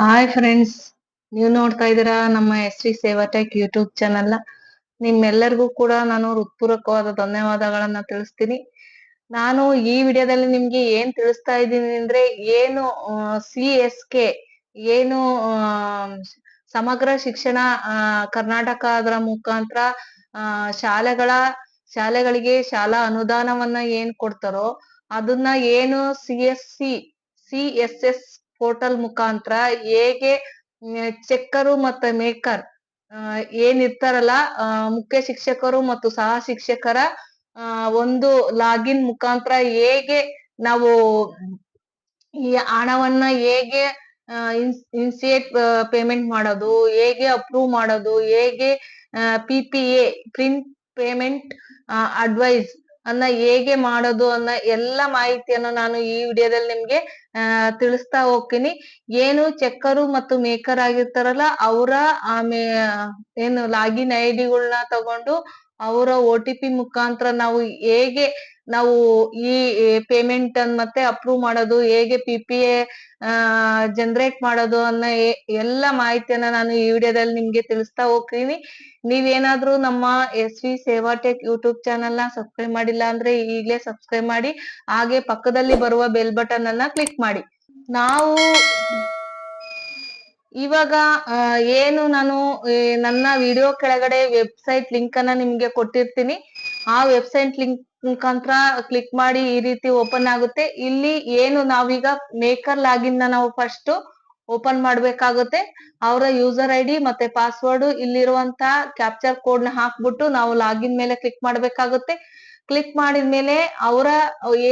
Hi friends, ನೀವು ನೋಡ್ತಾ ಇದ್ದೀರಾ ನಮ್ಮ ಎಸ್ ವಿ ಸೇವಾ ಟೆಕ್ ಯೂಟ್ಯೂಬ್ ಚಾನಲ್. ನಿಮ್ಮೆಲ್ಲರಿಗೂ ಕೂಡ ನಾನು ಹೃತ್ಪೂರ್ವಕವಾದ ಧನ್ಯವಾದಗಳನ್ನ ತಿಳಿಸ್ತೀನಿ. ನಾನು ಈ ವಿಡಿಯೋದಲ್ಲಿ ನಿಮ್ಗೆ ಏನ್ ತಿಳಿಸ್ತಾ ಇದ್ದೀನಿ ಅಂದ್ರೆ ಏನು CSK ಏನು ಆ, ಸಮಗ್ರ ಶಿಕ್ಷಣ ಕರ್ನಾಟಕ ಅದರ ಮುಖಾಂತರ ಆ, ಶಾಲೆಗಳಿಗೆ ಶಾಲಾ ಅನುದಾನವನ್ನ ಏನ್ ಕೊಡ್ತಾರೋ ಅದನ್ನ ಏನು CSS ಪೋರ್ಟಲ್ ಮುಖಾಂತರ ಹೇಗೆ ಚೆಕ್ಕರು ಮತ್ತೆ ಮೇಕರ್ ಏನಿರ್ತಾರಲ್ಲ, ಮುಖ್ಯ ಶಿಕ್ಷಕರು ಮತ್ತು ಸಹ ಶಿಕ್ಷಕರ ಒಂದು ಲಾಗಿನ್ ಮುಖಾಂತರ ಹೇಗೆ ನಾವು ಈ ಹಣವನ್ನ ಹೇಗೆ ಇನ್ಸಿಯೇಟ್ ಪೇಮೆಂಟ್ ಮಾಡೋದು, ಹೇಗೆ ಅಪ್ರೂವ್ ಮಾಡೋದು, ಹೇಗೆ PPA ಪ್ರಿಂಟ್ ಪೇಮೆಂಟ್ ಅಡ್ವೈಸ್ ಅನ್ನ ಹೇಗೆ ಮಾಡೋದು ಅನ್ನೋ ಎಲ್ಲ ಮಾಹಿತಿಯನ್ನು ನಾನು ಈ ವಿಡಿಯೋದಲ್ಲಿ ನಿಮ್ಗೆ ತಿಳಿಸ್ತಾ ಹೋಗ್ತೀನಿ. ಏನು ಚೆಕ್ಕರು ಮತ್ತು ಮೇಕರ್ ಆಗಿರ್ತಾರಲ್ಲ ಅವರ ಏನು ಲಾಗಿನ್ ಐಡಿಗಳನ್ನ ತಗೊಂಡು ಅವರ OTP ಮುಖಾಂತರ ನಾವು ಹೇಗೆ ನಾವು ಈ ಪೇಮೆಂಟ್ ಅನ್ನ ಮತ್ತೆ ಅಪ್ರೂವ್ ಮಾಡೋದು, ಹೇಗೆ PPA ಜನರೇಟ್ ಮಾಡೋದು ಅನ್ನೋ ಎಲ್ಲ ಮಾಹಿತಿಯನ್ನ ನಾನು ಈ ವಿಡಿಯೋದಲ್ಲಿ ನಿಮ್ಗೆ ತಿಳಿಸ್ತಾ ಹೋಗ್ತೀನಿ. ನೀವೇನಾದ್ರೂ ನಮ್ಮ SV ಸೇವಾ ಟೆಕ್ ಯೂಟ್ಯೂಬ್ ಚಾನಲ್ ನ ಸಬ್ಸ್ಕ್ರೈಬ್ ಮಾಡಿಲ್ಲ ಅಂದ್ರೆ ಈಗಲೇ ಸಬ್ಸ್ಕ್ರೈಬ್ ಮಾಡಿ, ಹಾಗೆ ಪಕ್ಕದಲ್ಲಿ ಬರುವ ಬೆಲ್ ಬಟನ್ ಅನ್ನ ಕ್ಲಿಕ್ ಮಾಡಿ. ನಾವು ಇವಾಗ ಏನು ನಾನು ನನ್ನ ವಿಡಿಯೋ ಕೆಳಗಡೆ ವೆಬ್ಸೈಟ್ ಲಿಂಕ್ ಅನ್ನ ನಿಮ್ಗೆ ಕೊಟ್ಟಿರ್ತೀನಿ. ಆ ವೆಬ್ಸೈಟ್ ಲಿಂಕ್ ಮುಖಾಂತರ ಕ್ಲಿಕ್ ಮಾಡಿ ಈ ರೀತಿ ಓಪನ್ ಆಗುತ್ತೆ. ಇಲ್ಲಿ ಏನು ನಾವೀಗ ಮೇಕರ್ ಲಾಗಿನ್ ನಾವು ಫಸ್ಟ್ ಓಪನ್ ಮಾಡ್ಬೇಕಾಗುತ್ತೆ. ಅವರ ಯೂಸರ್ ID ಮತ್ತೆ ಪಾಸ್ವರ್ಡ್ ಇಲ್ಲಿರುವಂತ ಕ್ಯಾಪ್ಚರ್ ಕೋಡ್ ನ ಹಾಕ್ಬಿಟ್ಟು ನಾವು ಲಾಗಿನ್ ಮೇಲೆ ಕ್ಲಿಕ್ ಮಾಡ್ಬೇಕಾಗುತ್ತೆ. ಕ್ಲಿಕ್ ಮಾಡಿದ್ಮೇಲೆ ಅವರ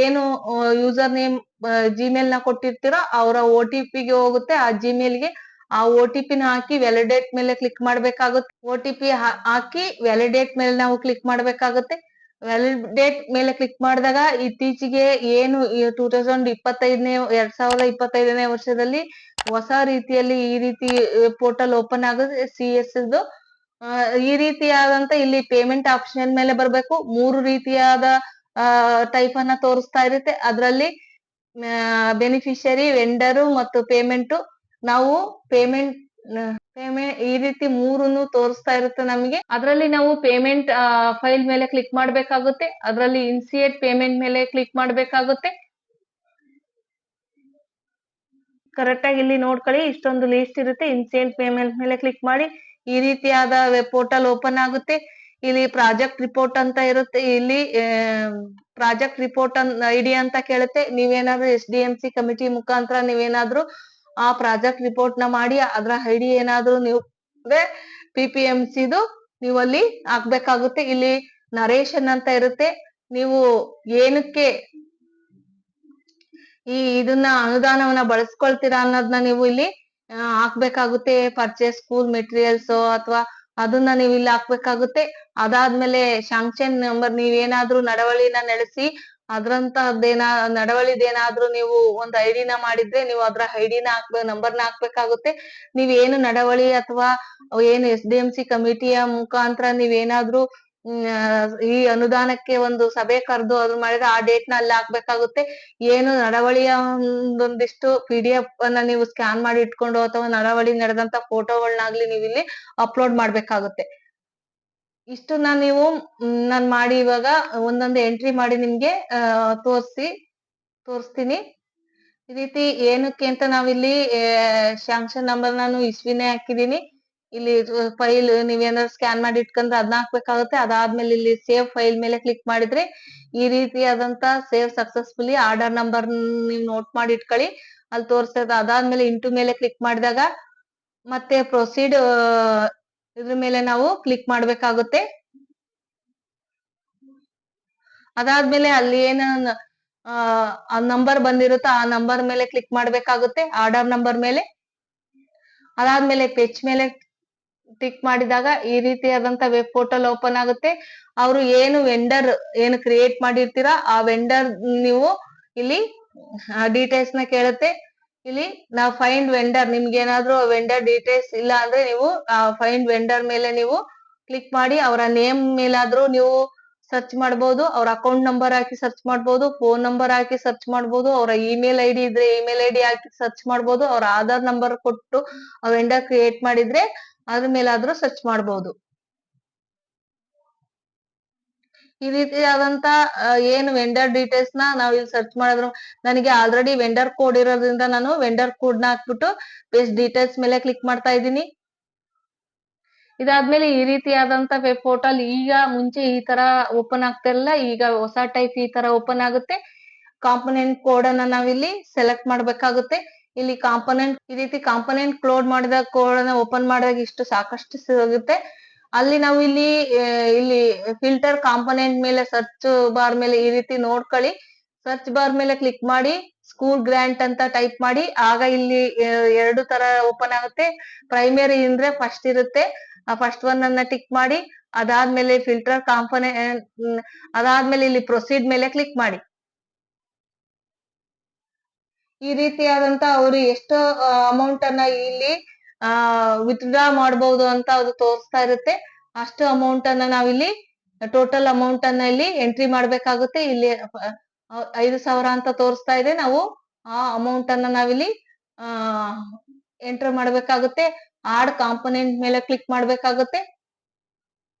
ಏನು ಯೂಸರ್ ನೇಮ್ ಜಿಮೇಲ್ ನ ಕೊಟ್ಟಿರ್ತೀರೋ ಅವರ OTP ಗೆ ಹೋಗುತ್ತೆ. ಆ ಜಿಮೇಲ್ಗೆ ಆ OTP ನ ಹಾಕಿ ವ್ಯಾಲಿಡೇಟ್ ಮೇಲೆ ಕ್ಲಿಕ್ ಮಾಡ್ಬೇಕಾಗುತ್ತೆ. OTP ಹಾಕಿ ವ್ಯಾಲಿಡೇಟ್ ಮೇಲೆ ನಾವು ಕ್ಲಿಕ್ ಮಾಡ್ಬೇಕಾಗುತ್ತೆ. ವ್ಯಾಲಿಡೇಟ್ ಮೇಲೆ ಕ್ಲಿಕ್ ಮಾಡಿದಾಗ ಇತ್ತೀಚೆಗೆ ಏನು 2025ನೇ ವರ್ಷದಲ್ಲಿ ಹೊಸ ರೀತಿಯಲ್ಲಿ ಈ ರೀತಿ ಪೋರ್ಟಲ್ ಓಪನ್ ಆಗುತ್ತೆ CS. ಈ ರೀತಿಯಾದಂತ ಇಲ್ಲಿ ಪೇಮೆಂಟ್ ಆಪ್ಷನ್ ಮೇಲೆ ಬರ್ಬೇಕು. 3 ರೀತಿಯಾದ ಟೈಪ್ ಅನ್ನ ತೋರಿಸ್ತಾ ಇರುತ್ತೆ. ಅದರಲ್ಲಿ ಬೆನಿಫಿಷರಿ, ವೆಂಡರ್ ಮತ್ತು ಪೇಮೆಂಟ್. ನಾವು ಪೇಮೆಂಟ್ ಈ ರೀತಿ ಮೂರನ್ನು ತೋರಿಸ್ತಾ ಇರುತ್ತೆ ನಮಗೆ. ಅದರಲ್ಲಿ ನಾವು ಪೇಮೆಂಟ್ ಫೈಲ್ ಮೇಲೆ ಕ್ಲಿಕ್ ಮಾಡ್ಬೇಕಾಗುತ್ತೆ. ಅದರಲ್ಲಿ ಇನ್ಸಿಯೇಟ್ ಪೇಮೆಂಟ್ ಮೇಲೆ ಕ್ಲಿಕ್ ಮಾಡ್ಬೇಕಾಗುತ್ತೆ. ಕರೆಕ್ಟ್ ಆಗಿ ಇಲ್ಲಿ ನೋಡ್ಕೊಳ್ಳಿ, ಇಷ್ಟೊಂದು ಲಿಸ್ಟ್ ಇರುತ್ತೆ. ಇನ್ಸಿಯೇಟ್ ಪೇಮೆಂಟ್ ಮೇಲೆ ಕ್ಲಿಕ್ ಮಾಡಿ ಈ ರೀತಿಯಾದ ವೆಬ್ ಪೋರ್ಟಲ್ ಓಪನ್ ಆಗುತ್ತೆ. ಇಲ್ಲಿ ಪ್ರಾಜೆಕ್ಟ್ ರಿಪೋರ್ಟ್ ಅಂತ ಇರುತ್ತೆ. ಇಲ್ಲಿ ಪ್ರಾಜೆಕ್ಟ್ ರಿಪೋರ್ಟ್ ID ಅಂತ ಕೇಳುತ್ತೆ. ನೀವೇನಾದ್ರೂ SDMC ಕಮಿಟಿ ಮುಖಾಂತರ ನೀವೇನಾದ್ರೂ ಆ ಪ್ರಾಜೆಕ್ಟ್ ರಿಪೋರ್ಟ್ ನ ಮಾಡಿ ಅದ್ರ ID ಏನಾದ್ರೂ ನೀವು PPMCದು ನೀವು ಅಲ್ಲಿ ಹಾಕ್ಬೇಕಾಗುತ್ತೆ. ಇಲ್ಲಿ ನರೇಶನ್ ಅಂತ ಇರುತ್ತೆ. ನೀವು ಏನಕ್ಕೆ ಇದನ್ನ ಅನುದಾನವನ್ನ ಬಳಸ್ಕೊಳ್ತೀರಾ ಅನ್ನೋದನ್ನ ನೀವು ಇಲ್ಲಿ ಹಾಕ್ಬೇಕಾಗುತ್ತೆ. ಪರ್ಚೇಸ್ ಸ್ಕೂಲ್ ಮೆಟೀರಿಯಲ್ಸ್ ಅಥವಾ ಅದನ್ನ ನೀವು ಇಲ್ಲಿ ಹಾಕ್ಬೇಕಾಗುತ್ತೆ. ಅದಾದ್ಮೇಲೆ ಶಾಂಕ್ಷನ್ ನಂಬರ್, ನೀವೇನಾದ್ರೂ ನಡವಳಿನ ನಡೆಸಿ ನಡವಳಿದೇನಾದ್ರೂ ನೀವು ಒಂದು ID ನ ಮಾಡಿದ್ರೆ ನೀವು ಅದ್ರ ID ನ ನಂಬರ್ನ ಹಾಕ್ಬೇಕಾಗುತ್ತೆ. ನೀವೇನು ನಡವಳಿ ಅಥವಾ ಏನು SDMC ಕಮಿಟಿಯ ಮುಖಾಂತರ ನೀವೇನಾದ್ರೂ ಈ ಅನುದಾನಕ್ಕೆ ಒಂದು ಸಭೆ ಕರೆದು ಅದು ಮಾಡಿದ್ರೆ ಆ ಡೇಟ್ ನ ಅಲ್ಲಿ ಹಾಕ್ಬೇಕಾಗುತ್ತೆ. ಏನು ನಡವಳಿಯ ಒಂದೊಂದಿಷ್ಟು PDF ಅನ್ನ ನೀವು ಸ್ಕ್ಯಾನ್ ಮಾಡಿ ಇಟ್ಕೊಂಡು ಅಥವಾ ನಡವಳಿ ನಡೆದಂತ ಫೋಟೋಗಳನ್ನಾಗ್ಲಿ ನೀವು ಇಲ್ಲಿ ಅಪ್ಲೋಡ್ ಮಾಡ್ಬೇಕಾಗುತ್ತೆ. ಇಷ್ಟನ್ನ ನೀವು ನಾನು ಮಾಡಿ ಇವಾಗ ಒಂದೊಂದು ಎಂಟ್ರಿ ಮಾಡಿ ನಿಮ್ಗೆ ತೋರಿಸ್ತೀನಿ. ಈ ರೀತಿ ಏನಕ್ಕೆ ಅಂತ ನಾವಿಲ್ಲಿ ಶಾಂಕ್ಷನ್ ನಂಬರ್ ನಾನು ಇಸ್ವಿನೇ ಹಾಕಿದೀನಿ. ಇಲ್ಲಿ ಫೈಲ್ ನೀವೇನಾದ್ರು ಸ್ಕ್ಯಾನ್ ಮಾಡಿ ಇಟ್ಕೊಂಡ್ರೆ ಅದನ್ನ ಹಾಕ್ಬೇಕಾಗುತ್ತೆ. ಅದಾದ್ಮೇಲೆ ಇಲ್ಲಿ ಸೇವ್ ಫೈಲ್ ಮೇಲೆ ಕ್ಲಿಕ್ ಮಾಡಿದ್ರೆ ಈ ರೀತಿಯಾದಂತ ಸೇವ್ ಸಕ್ಸಸ್ಫುಲಿ ಆರ್ಡರ್ ನಂಬರ್ ನೀವು ನೋಟ್ ಮಾಡಿ ಇಟ್ಕೊಳ್ಳಿ, ಅಲ್ಲಿ ತೋರಿಸ್ತದೆ. ಅದಾದ್ಮೇಲೆ ಇಂಟು ಮೇಲೆ ಕ್ಲಿಕ್ ಮಾಡಿದಾಗ ಮತ್ತೆ ಪ್ರೊಸೀಡ್ ಇದ್ರ ಮೇಲೆ ನಾವು ಕ್ಲಿಕ್ ಮಾಡ್ಬೇಕಾಗುತ್ತೆ. ಅದಾದ್ಮೇಲೆ ಅಲ್ಲಿ ಏನ ನಂಬರ್ ಬಂದಿರುತ್ತೋ ಆ ನಂಬರ್ ಮೇಲೆ ಕ್ಲಿಕ್ ಮಾಡ್ಬೇಕಾಗುತ್ತೆ, ಆರ್ಡರ್ ನಂಬರ್ ಮೇಲೆ. ಅದಾದ್ಮೇಲೆ ಪೆಚ್ ಮೇಲೆ ಕ್ಲಿಕ್ ಮಾಡಿದಾಗ ಈ ರೀತಿಯಾದಂತ ವೆಬ್ ಪೋರ್ಟಲ್ ಓಪನ್ ಆಗುತ್ತೆ. ಅವರು ಏನು ವೆಂಡರ್ ಏನು ಕ್ರಿಯೇಟ್ ಮಾಡಿರ್ತೀರಾ ಆ ವೆಂಡರ್ ನೀವು ಇಲ್ಲಿ ಡೀಟೇಲ್ಸ್ ನ ಕೇಳುತ್ತೆ. ಇಲ್ಲಿ ನಾವು ಫೈಂಡ್ ವೆಂಡರ್, ನಿಮ್ಗೆ ಏನಾದ್ರೂ ವೆಂಡರ್ ಡೀಟೇಲ್ಸ್ ಇಲ್ಲ ಅಂದ್ರೆ ನೀವು ಫೈಂಡ್ ವೆಂಡರ್ ಮೇಲೆ ನೀವು ಕ್ಲಿಕ್ ಮಾಡಿ ಅವರ ನೇಮ್ ಮೇಲಾದ್ರೂ ನೀವು ಸರ್ಚ್ ಮಾಡಬಹುದು, ಅವ್ರ ಅಕೌಂಟ್ ನಂಬರ್ ಹಾಕಿ ಸರ್ಚ್ ಮಾಡಬಹುದು, ಫೋನ್ ನಂಬರ್ ಹಾಕಿ ಸರ್ಚ್ ಮಾಡಬಹುದು, ಅವರ ಇಮೇಲ್ ಐಡಿ ಇದ್ರೆ ಇಮೇಲ್ ಐಡಿ ಹಾಕಿ ಸರ್ಚ್ ಮಾಡಬಹುದು, ಅವ್ರ ಆಧಾರ್ ನಂಬರ್ ಕೊಟ್ಟು ವೆಂಡರ್ ಕ್ರಿಯೇಟ್ ಮಾಡಿದ್ರೆ ಅದ್ರ ಮೇಲಾದ್ರೂ ಸರ್ಚ್ ಮಾಡಬಹುದು. ಈ ರೀತಿಯಾದಂತ ಏನು ವೆಂಡರ್ ಡೀಟೇಲ್ಸ್ ನಾವು ಇಲ್ಲಿ ಸರ್ಚ್ ಮಾಡಿದ್ರು ನನಗೆ ಆಲ್ರೆಡಿ ವೆಂಡರ್ ಕೋಡ್ ಇರೋದ್ರಿಂದ ನಾನು ವೆಂಡರ್ ಕೋಡ್ ನ ಹಾಕ್ಬಿಟ್ಟು ಪೇಸ್ಟ್ ಡೀಟೇಲ್ಸ್ ಮೇಲೆ ಕ್ಲಿಕ್ ಮಾಡ್ತಾ ಇದ್ದೀನಿ. ಇದಾದ್ಮೇಲೆ ಈ ರೀತಿಯಾದಂತ ವೆಬ್ ಪೋರ್ಟಲ್ ಈಗ ಮುಂಚೆ ಈ ತರ ಓಪನ್ ಆಗ್ತಾ ಇಲ್ಲ, ಈಗ ಹೊಸ ಟೈಪ್ ಈ ತರ ಓಪನ್ ಆಗುತ್ತೆ. ಕಾಂಪೊನೆಂಟ್ ಕೋಡ್ ಅನ್ನ ನಾವಿಲ್ಲಿ ಸೆಲೆಕ್ಟ್ ಮಾಡ್ಬೇಕಾಗುತ್ತೆ. ಇಲ್ಲಿ ಕಾಂಪೊನೆಂಟ್ ಈ ರೀತಿ ಕಾಂಪೊನೆಂಟ್ ಕ್ಲೋಡ್ ಮಾಡಿದ ಕೋಡ್ ಅನ್ನ ಓಪನ್ ಮಾಡಿದಾಗ ಇಷ್ಟು ಸಾಕಷ್ಟು ಸಿಗುತ್ತೆ. ಅಲ್ಲಿ ನಾವು ಇಲ್ಲಿ ಫಿಲ್ಟರ್ ಕಾಂಪೊನೆಂಟ್ ಮೇಲೆ ಸರ್ಚ್ ಬಾರ್ ಮೇಲೆ ಈ ರೀತಿ ನೋಡ್ಕೊಳ್ಳಿ. ಸರ್ಚ್ ಬಾರ್ ಮೇಲೆ ಕ್ಲಿಕ್ ಮಾಡಿ ಸ್ಕೂಲ್ ಗ್ರಾಂಟ್ ಅಂತ ಟೈಪ್ ಮಾಡಿ, ಆಗ ಇಲ್ಲಿ ಎರಡು ತರ ಓಪನ್ ಆಗುತ್ತೆ. ಪ್ರೈಮರಿ ಅಂದ್ರೆ ಫಸ್ಟ್ ಇರುತ್ತೆ, ಆ ಫಸ್ಟ್ ಒನ್ ಅನ್ನ ಟಿಕ್ ಮಾಡಿ, ಅದಾದ್ಮೇಲೆ ಫಿಲ್ಟರ್ ಕಾಂಪೊನೆಂಟ್, ಅದಾದ್ಮೇಲೆ ಇಲ್ಲಿ ಪ್ರೊಸೀಡ್ ಮೇಲೆ ಕ್ಲಿಕ್ ಮಾಡಿ. ಈ ರೀತಿಯಾದಂತ ಅವರು ಎಷ್ಟು ಅಮೌಂಟ್ ಅನ್ನ ಇಲ್ಲಿ ವಿತ್ಡ್ರಾ ಮಾಡಬಹುದು ಅಂತ ಅದು ತೋರಿಸ್ತಾ ಇರುತ್ತೆ. ಅಷ್ಟು ಅಮೌಂಟ್ ಅನ್ನ ನಾವಿಲ್ಲಿ ಟೋಟಲ್ ಅಮೌಂಟ್ ಅನ್ನ ಇಲ್ಲಿ ಎಂಟ್ರಿ ಮಾಡ್ಬೇಕಾಗುತ್ತೆ. ಇಲ್ಲಿ 5,000 ಅಂತ ತೋರಿಸ್ತಾ ಇದೆ. ನಾವು ಆ ಅಮೌಂಟ್ ಅನ್ನ ನಾವಿಲ್ಲಿ ಎಂಟರ್ ಮಾಡ್ಬೇಕಾಗುತ್ತೆ. ಆಡ್ ಕಾಂಪೊನೆಂಟ್ ಮೇಲೆ ಕ್ಲಿಕ್ ಮಾಡ್ಬೇಕಾಗುತ್ತೆ.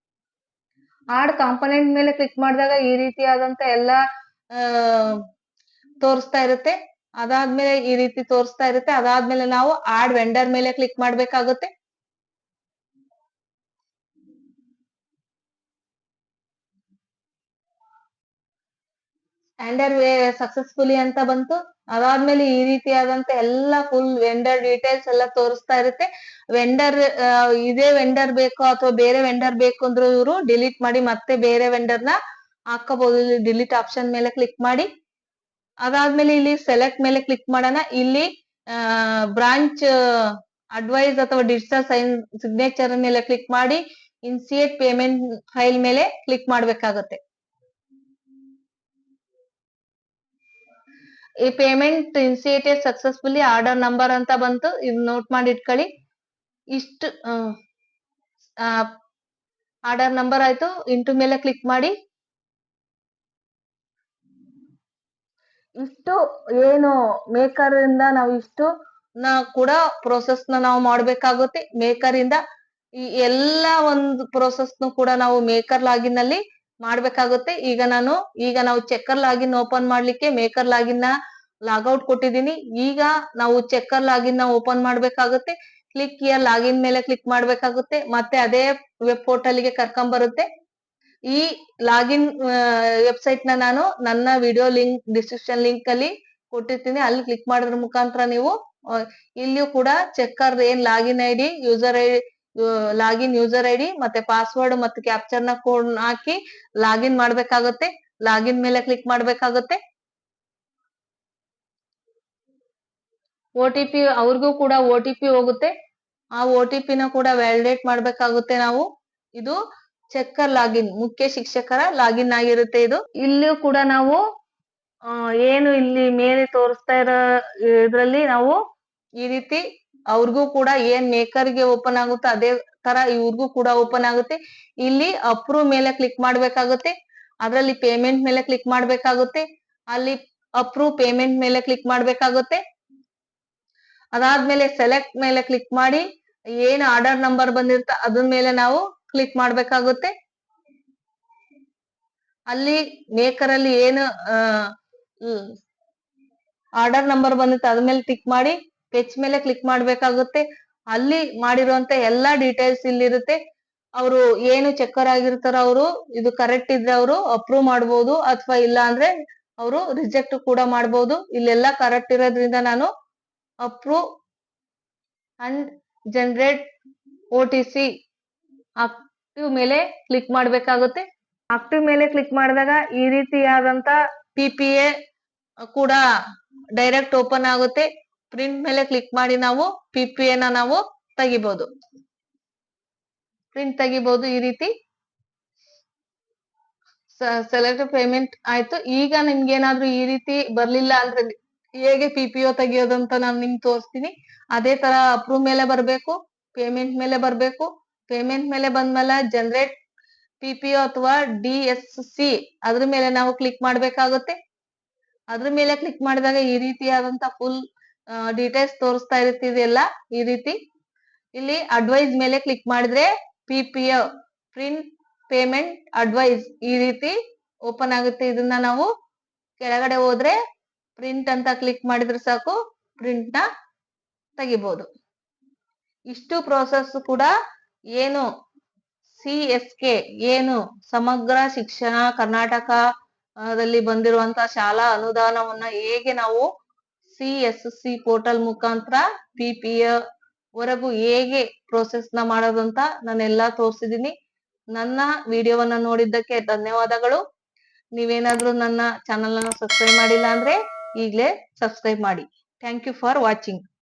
ಆಡ್ ಕಾಂಪೊನೆಂಟ್ ಮೇಲೆ ಕ್ಲಿಕ್ ಮಾಡಿದಾಗ ಈ ರೀತಿಯಾದಂತ ಎಲ್ಲಾ ತೋರಿಸ್ತಾ ಇರುತ್ತೆ. ಅದಾದ್ಮೇಲೆ ಈ ರೀತಿ ತೋರಿಸ್ತಾ ಇರುತ್ತೆ. ಅದಾದ್ಮೇಲೆ ನಾವು ಆಡ್ ವೆಂಡರ್ ಮೇಲೆ ಕ್ಲಿಕ್ ಮಾಡ್ಬೇಕಾಗುತ್ತೆ. ವೆಂಡರ್ ಸಕ್ಸಸ್ಫುಲಿ ಅಂತ ಬಂತು. ಅದಾದ್ಮೇಲೆ ಈ ರೀತಿಯಾದಂತ ಎಲ್ಲಾ ಫುಲ್ ವೆಂಡರ್ ಡೀಟೇಲ್ಸ್ ಎಲ್ಲ ತೋರಿಸ್ತಾ ಇರುತ್ತೆ. ವೆಂಡರ್ ಇದೇ ವೆಂಡರ್ ಬೇಕು ಅಥವಾ ಬೇರೆ ವೆಂಡರ್ ಬೇಕು ಅಂದ್ರೂ ಇವರು ಡಿಲೀಟ್ ಮಾಡಿ ಮತ್ತೆ ಬೇರೆ ವೆಂಡರ್ ನ ಹಾಕಬಹುದು. ಇಲ್ಲಿ ಡಿಲೀಟ್ ಆಪ್ಷನ್ ಮೇಲೆ ಕ್ಲಿಕ್ ಮಾಡಿ, ಅದಾದ್ಮೇಲೆ ಇಲ್ಲಿ ಸೆಲೆಕ್ಟ್ ಮೇಲೆ ಕ್ಲಿಕ್ ಮಾಡೋಣ. ಇಲ್ಲಿ ಬ್ರಾಂಚ್ ಅಡ್ವೈಸ್ ಅಥವಾ ಡಿಜಿಟಲ್ ಸಿಗ್ನೇಚರ್ ಮೇಲೆ ಕ್ಲಿಕ್ ಮಾಡಿ ಇನ್ಸಿಯೇಟ್ ಪೇಮೆಂಟ್ ಫೈಲ್ ಮೇಲೆ ಕ್ಲಿಕ್ ಮಾಡ್ಬೇಕಾಗತ್ತೆ. ಈ ಪೇಮೆಂಟ್ ಇನ್ಸಿಯೇಟೆಡ್ ಸಕ್ಸಸ್ಫುಲಿ ಆರ್ಡರ್ ನಂಬರ್ ಅಂತ ಬಂತು. ಇದು ನೋಟ್ ಮಾಡಿ ಇಟ್ಕೊಳ್ಳಿ. ಇಷ್ಟು ಆರ್ಡರ್ ನಂಬರ್ ಆಯ್ತು. ಇಂಟು ಮೇಲೆ ಕ್ಲಿಕ್ ಮಾಡಿ. ಇಷ್ಟು ಏನು ಮೇಕರ್ ಇಂದ ನಾವು ಇಷ್ಟು ಕೂಡ ಪ್ರೋಸೆಸ್ ನಾವು ಮಾಡ್ಬೇಕಾಗುತ್ತೆ. ಮೇಕರ್ ಇಂದ ಈ ಎಲ್ಲಾ ಒಂದು ಪ್ರೋಸೆಸ್ ಕೂಡ ನಾವು ಮೇಕರ್ ಲಾಗಿನ್ ಅಲ್ಲಿ ಮಾಡ್ಬೇಕಾಗುತ್ತೆ. ಈಗ ನಾವು ಚೆಕ್ಕರ್ ಲಾಗಿನ್ ಓಪನ್ ಮಾಡ್ಲಿಕ್ಕೆ ಮೇಕರ್ ಲಾಗಿನ್ ನ ಲಾಗೌಟ್ ಕೊಟ್ಟಿದ್ದೀನಿ. ಈಗ ನಾವು ಚೆಕ್ಕರ್ ಲಾಗಿನ್ ನ ಓಪನ್ ಮಾಡ್ಬೇಕಾಗುತ್ತೆ. ಕ್ಲಿಕ್ ಹಿಯರ್ ಲಾಗಿನ್ ಮೇಲೆ ಕ್ಲಿಕ್ ಮಾಡ್ಬೇಕಾಗುತ್ತೆ. ಮತ್ತೆ ಅದೇ ವೆಬ್ ಪೋರ್ಟಲ್ ಗೆ ಕರ್ಕೊಂಡ್ ಬರುತ್ತೆ. ಈ ಲಾಗಿನ್ ವೆಬ್ಸೈಟ್ ನ ನಾನು ನನ್ನ ವಿಡಿಯೋ ಲಿಂಕ್ ಡಿಸ್ಕ್ರಿಪ್ಷನ್ ಲಿಂಕ್ ಅಲ್ಲಿ ಕೊಟ್ಟಿರ್ತೀನಿ. ಅಲ್ಲಿ ಕ್ಲಿಕ್ ಮಾಡೋದ್ರ ಮುಖಾಂತರ ನೀವು ಇಲ್ಲಿಯೂ ಕೂಡ ಚೆಕ್ಕರ್ ಏನ್ ಲಾಗಿನ್ ಐಡಿ ಯೂಸರ್ ಐಡಿ ಮತ್ತೆ ಪಾಸ್ವರ್ಡ್ ಮತ್ತೆ ಕ್ಯಾಪ್ಚರ್ ನ ಕೋಡ್ ಹಾಕಿ ಲಾಗಿನ್ ಮಾಡ್ಬೇಕಾಗುತ್ತೆ. ಲಾಗಿನ್ ಮೇಲೆ ಕ್ಲಿಕ್ ಮಾಡ್ಬೇಕಾಗುತ್ತೆ. OTP ಅವ್ರಿಗೂ ಕೂಡ OTP ಹೋಗುತ್ತೆ. ಆ OTP ನ ಕೂಡ ವ್ಯಾಲಿಡೇಟ್ ಮಾಡ್ಬೇಕಾಗುತ್ತೆ ನಾವು. ಇದು ಚೆಕ್ಕರ್ ಲಾಗಿನ್ ಮುಖ್ಯ ಶಿಕ್ಷಕರ ಲಾಗಿನ್ ಆಗಿರುತ್ತೆ. ಇದು ಇಲ್ಲಿಯೂ ಕೂಡ ನಾವು ಏನು ಇಲ್ಲಿ ಮೇಲೆ ತೋರಿಸ್ತಾ ಇರೋ ಇದ್ರಲ್ಲಿ ನಾವು ಈ ರೀತಿ ಅವ್ರಿಗೂ ಕೂಡ ಏನ್ ಮೇಕರ್ ಗೆ ಓಪನ್ ಆಗುತ್ತೆ ಅದೇ ತರ ಇವ್ರಿಗೂ ಕೂಡ ಓಪನ್ ಆಗುತ್ತೆ. ಇಲ್ಲಿ ಅಪ್ರೂವ್ ಮೇಲೆ ಕ್ಲಿಕ್ ಮಾಡ್ಬೇಕಾಗುತ್ತೆ. ಅದರಲ್ಲಿ ಪೇಮೆಂಟ್ ಮೇಲೆ ಕ್ಲಿಕ್ ಮಾಡ್ಬೇಕಾಗುತ್ತೆ. ಅಲ್ಲಿ ಅಪ್ರೂವ್ ಪೇಮೆಂಟ್ ಮೇಲೆ ಕ್ಲಿಕ್ ಮಾಡ್ಬೇಕಾಗುತ್ತೆ. ಅದಾದ್ಮೇಲೆ ಸೆಲೆಕ್ಟ್ ಮೇಲೆ ಕ್ಲಿಕ್ ಮಾಡಿ ಏನು ಆರ್ಡರ್ ನಂಬರ್ ಬಂದಿರುತ್ತೆ ಅದ್ರ ಮೇಲೆ ನಾವು ಕ್ಲಿಕ್ ಮಾಡ್ಬೇಕಾಗುತ್ತೆ. ಅಲ್ಲಿ ಮೇಕರ್ ಅಲ್ಲಿ ಏನು ಆರ್ಡರ್ ನಂಬರ್ ಬಂದಿರುತ್ತೆ ಅದ್ರ ಮೇಲೆ ಕ್ಲಿಕ್ ಮಾಡಿ ಫೆಚ್ ಮೇಲೆ ಕ್ಲಿಕ್ ಮಾಡ್ಬೇಕಾಗುತ್ತೆ. ಅಲ್ಲಿ ಮಾಡಿರುವಂತ ಎಲ್ಲಾ ಡೀಟೇಲ್ಸ್ ಇಲ್ಲಿರುತ್ತೆ. ಅವರು ಏನು ಚೆಕ್ಕರ್ ಆಗಿರ್ತಾರ ಅವರು ಇದು ಕರೆಕ್ಟ್ ಇದ್ರೆ ಅವರು ಅಪ್ರೂವ್ ಮಾಡಬಹುದು, ಅಥವಾ ಇಲ್ಲ ಅಂದ್ರೆ ಅವರು ರಿಜೆಕ್ಟ್ ಕೂಡ ಮಾಡಬಹುದು. ಇಲ್ಲೆಲ್ಲಾ ಕರೆಕ್ಟ್ ಇರೋದ್ರಿಂದ ನಾನು approve and generate OTC active ಮೇಲೆ ಕ್ಲಿಕ್ ಮಾಡ್ಬೇಕಾಗುತ್ತೆ. ಆಕ್ಟಿವ್ ಮೇಲೆ ಕ್ಲಿಕ್ ಮಾಡಿದಾಗ ಈ ರೀತಿಯಾದಂತ PPA ಕೂಡ ಡೈರೆಕ್ಟ್ ಓಪನ್ ಆಗುತ್ತೆ. ಪ್ರಿಂಟ್ ಮೇಲೆ ಕ್ಲಿಕ್ ಮಾಡಿ ನಾವು PPA ನ ನಾವು ತೆಗಿಬಹುದು. ಪ್ರಿಂಟ್ ತೆಗಿಬಹುದು. ಈ ರೀತಿ ಸೆಲೆಕ್ಟ್ ಪೇಮೆಂಟ್ ಆಯ್ತು. ಈಗ ನಿಮ್ಗೆ ಏನಾದ್ರೂ ಈ ರೀತಿ ಬರ್ಲಿಲ್ಲ ಅಂದ್ರೆ ಹೇಗೆ PPO ತೆಗಿಯೋದು ಅಂತ ನಾನು ನಿಮ್ಗೆ ತೋರಿಸ್ತೀನಿ. ಅದೇ ತರ ಅಪ್ರೂವ್ ಮೇಲೆ ಬರ್ಬೇಕು, ಪೇಮೆಂಟ್ ಮೇಲೆ ಬರ್ಬೇಕು. ಪೇಮೆಂಟ್ ಮೇಲೆ ಬಂದ್ಮೇಲೆ ಜನರೇಟ್ PPO ಅಥವಾ DSC ಅದ್ರ ಮೇಲೆ ನಾವು ಕ್ಲಿಕ್ ಮಾಡ್ಬೇಕಾಗುತ್ತೆ. ಅದ್ರ ಮೇಲೆ ಕ್ಲಿಕ್ ಮಾಡಿದಾಗ ಈ ರೀತಿಯಾದಂತ ಫುಲ್ ಡೀಟೇಲ್ಸ್ ತೋರಿಸ್ತಾ ಇರ್ತಿದೆಯಲ್ಲ, ಈ ರೀತಿ ಇಲ್ಲಿ ಅಡ್ವೈಸ್ ಮೇಲೆ ಕ್ಲಿಕ್ ಮಾಡಿದ್ರೆ PPO ಪ್ರಿಂಟ್ ಪೇಮೆಂಟ್ ಅಡ್ವೈಸ್ ಈ ರೀತಿ ಓಪನ್ ಆಗುತ್ತೆ. ಇದನ್ನ ನಾವು ಕೆಳಗಡೆ ಹೋದ್ರೆ ಪ್ರಿಂಟ್ ಅಂತ ಕ್ಲಿಕ್ ಮಾಡಿದ್ರೆ ಸಾಕು, ಪ್ರಿಂಟ್ ನ ತೆಗಿಬಹುದು. ಇಷ್ಟು ಪ್ರೋಸೆಸ್ ಕೂಡ ಏನು CSK ಏನು ಸಮಗ್ರ ಶಿಕ್ಷಣ ಕರ್ನಾಟಕದಲ್ಲಿ ಬಂದಿರುವಂತಹ ಶಾಲಾ ಅನುದಾನವನ್ನ ಹೇಗೆ ನಾವು CSC ಪೋರ್ಟಲ್ ಮುಖಾಂತರ PPO ವರೆಗೂ ಹೇಗೆ ಪ್ರೋಸೆಸ್ ನ ಮಾಡೋದಂತ ನಾನೆಲ್ಲಾ ತೋರಿಸಿದೀನಿ. ನನ್ನ ವಿಡಿಯೋವನ್ನ ನೋಡಿದ್ದಕ್ಕೆ ಧನ್ಯವಾದಗಳು. ನೀವೇನಾದ್ರೂ ನನ್ನ ಚಾನೆಲ್ ಅನ್ನು ಸಬ್ಸ್ಕ್ರೈಬ್ ಮಾಡಿಲ್ಲ ಅಂದ್ರೆ ಈಗಲೇ ಸಬ್ಸ್ಕ್ರೈಬ್ ಮಾಡಿ. Thank you for watching.